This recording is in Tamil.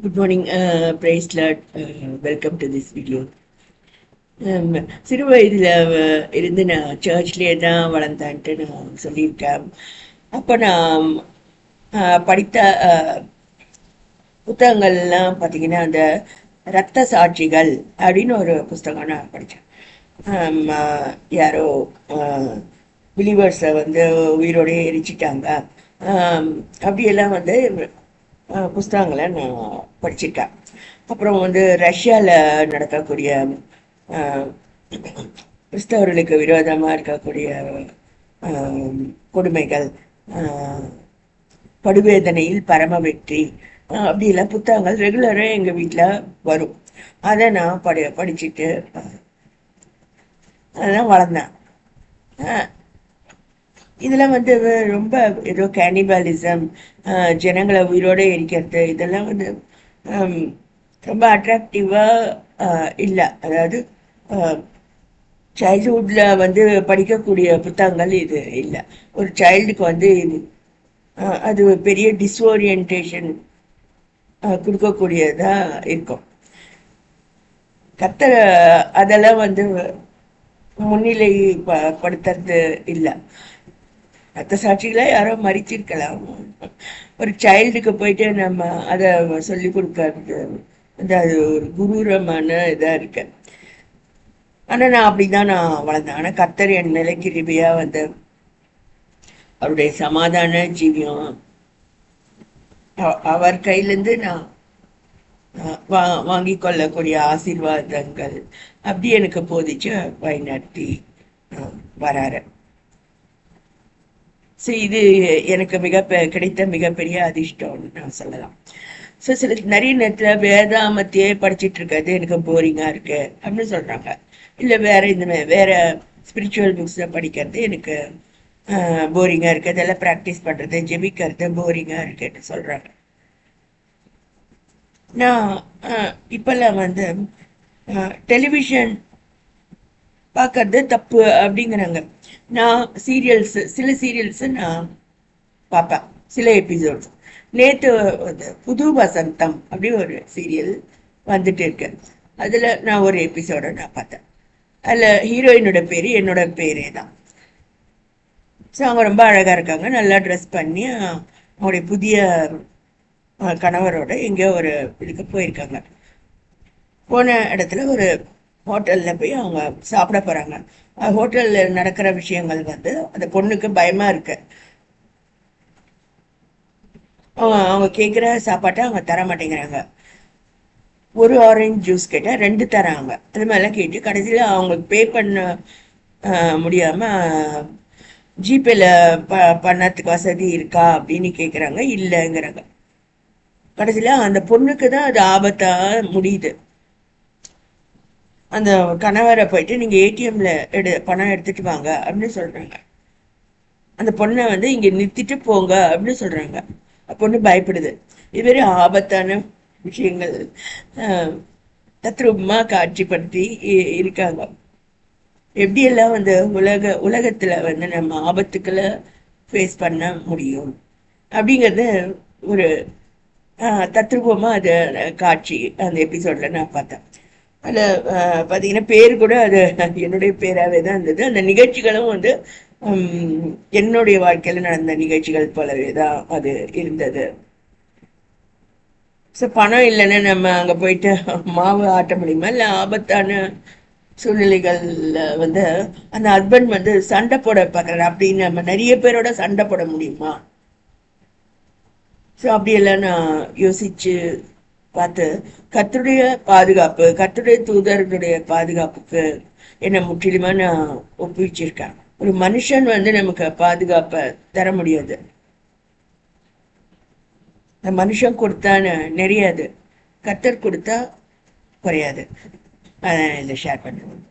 Good morning, praise Lord. Welcome to this video. சிறு வயதில் இருந்து நான் சர்ச்லேயே தான் வளர்ந்தான்ட்டு நான் சொல்லியிருக்கேன். அப்போ நான் படித்த புத்தகங்கள்லாம் பார்த்தீங்கன்னா அந்த இரத்த சாட்சிகள் அப்படின்னு ஒரு புஸ்தகம் நான் படித்தேன். யாரோ பிலீவர்ஸை வந்து உயிரோடையே எரிச்சிட்டாங்க. அப்படியெல்லாம் வந்து புஸ்தகங்களை நான் படிச்சிருக்கேன். அப்புறம் வந்து ரஷ்யாவில் நடக்கக்கூடிய கிறிஸ்தவர்களுக்கு விரோதமாக இருக்கக்கூடிய கொடுமைகள், படுவேதனையில் பரம வெற்றி, அப்படியெல்லாம் புத்தகங்கள் ரெகுலராக எங்கள் வீட்டில் வரும். அதை நான் படிச்சுட்டு அதான் வளர்ந்தேன். இதெல்லாம் வந்து ரொம்ப ஏதோ கேனிபாலிசம், ஜனங்களை உயிரோடு எரிக்கிறது, இதெல்லாம் வந்து ரொம்ப அட்ராக்டிவாக இல்லை. அதாவது சைல்ட்ஹுட்ல வந்து படிக்கக்கூடிய புத்தகங்கள் இது இல்லை. ஒரு சைல்டுக்கு வந்து அது பெரிய டிஸ்ஓரியன்டேஷன் கொடுக்கக்கூடியதா இருக்கும். கத்தர் அதெல்லாம் வந்து முன்னிலை படுத்துறது இல்லை. ரத்த சாட்சிகளை யாரோ மறிச்சிருக்கலாம். ஒரு சைல்டுக்கு போயிட்டு நம்ம அதை சொல்லி கொடுக்கறது வந்து அது ஒரு குரூரமான இதாக இருக்கு. ஆனால் நான் அப்படிதான் நான் வளர்ந்தேன். ஆனால் கர்த்தர் என் நிலைக்கு கிருபையா வந்து அவருடைய சமாதான ஜீவியம் அவர் கையிலேருந்து நான் வாங்கி கொள்ளக்கூடிய ஆசீர்வாதங்கள் அப்படி எனக்கு போதிச்சு வழிநடத்தி வராரு. ஸோ இது எனக்கு கிடைத்த மிகப்பெரிய அதிர்ஷ்டம்னு நான் சொல்லலாம். ஸோ நிறைய நேரத்தில் வேதாமத்தையே படிச்சுட்டு இருக்கிறது எனக்கு போரிங்காக இருக்கு அப்படின்னு சொல்றாங்க. இல்லை வேற ஸ்பிரிச்சுவல் புக்ஸை படிக்கிறது எனக்கு போரிங்காக இருக்கு, அதெல்லாம் ப்ராக்டிஸ் பண்ணுறது ஜெபிக்கிறது போரிங்காக இருக்குன்னு சொல்றாங்க. நான் இப்பெல்லாம் வந்து டெலிவிஷன் பார்க்கறது தப்பு அப்படிங்கிறாங்க. நான் சில சீரியல்ஸ் நான் பார்ப்பேன், சில எபிசோட்ஸ். நேற்று புது வசந்தம் அப்படி ஒரு சீரியல் வந்துட்டு இருக்கு. அதில் நான் ஒரு எபிசோட நான் பார்த்தேன். அதில் ஹீரோயினோட பேர் என்னோட பேரே தான். ஸோ அவங்க ரொம்ப அழகாக இருக்காங்க, நல்லா ட்ரெஸ் பண்ணி அவங்களுடைய புதிய கணவரோட எங்கேயோ ஒரு இதுக்கு போயிருக்காங்க. போன இடத்துல ஒரு ஹோட்டலில் போய் அவங்க சாப்பிட போகிறாங்க. ஹோட்டலில் நடக்கிற விஷயங்கள் வந்து அந்த பொண்ணுக்கு பயமாக இருக்கு. அவங்க கேட்குற சாப்பாட்டை அவங்க தர மாட்டேங்கிறாங்க. ஒரு ஆரஞ்சு ஜூஸ் கேட்டால் 2 தராங்க. அது மாதிரிலாம் கேட்டு கடைசியில் அவங்களுக்கு பே பண்ண முடியாமல் ஜிபேல பண்ணறதுக்கு வசதி இருக்கா அப்படின்னு கேட்குறாங்க. இல்லைங்கிறாங்க. கடைசியில் அந்த பொண்ணுக்கு தான் அது ஆபத்தாக முடியுது. அந்த கணவரை போயிட்டு நீங்கள் ஏடிஎம்ல பணம் எடுத்துட்டு வாங்க அப்படின்னு சொல்றாங்க. அந்த பொண்ணை வந்து இங்கே நிறுத்திட்டு போங்க அப்படின்னு சொல்றாங்க. பொண்ணு பயப்படுது. இது ஆபத்தான விஷயங்கள் தத்ரூபமா காட்சிப்படுத்தி இருக்காங்க. எப்படியெல்லாம் வந்து உலகத்துல வந்து நம்ம ஆபத்துக்களை ஃபேஸ் பண்ண முடியும் அப்படிங்கிறது ஒரு தத்ரூபமா அது காட்சி அந்த எபிசோட்ல நான் பார்த்தேன். அதில் பார்த்தீங்கன்னா பேர் கூட அது என்னுடைய பேராகவே தான் இருந்தது. அந்த நிகழ்ச்சிகளும் வந்து என்னுடைய வாழ்க்கையில் நடந்த நிகழ்ச்சிகள் போலவே தான் அது இருந்தது. ஸோ பணம் இல்லைன்னா நம்ம அங்கே போயிட்டு மாவு ஆட்ட முடியுமா? இல்லை ஆபத்தான சூழ்நிலைகள்ல வந்து அந்த ஹஸ்பண்ட் வந்து சண்டை போட பார்க்குறாரு அப்படின்னு நம்ம நிறைய பேரோட சண்டை போட முடியுமா? ஸோ அப்படியெல்லாம் நான் யோசிச்சு பார்த்து கர்த்தருடைய பாதுகாப்பு, கர்த்தருடைய தூதர்களுடைய பாதுகாப்புக்கு என்னை முற்றிலுமா நான் ஒப்புவிச்சிருக்கேன். ஒரு மனுஷன் வந்து நமக்கு பாதுகாப்பை தர முடியாது. மனுஷன் கொடுத்தா நிறையாது, கர்த்தர் கொடுத்தா குறையாது. இதை ஷேர் பண்ணுறேன்.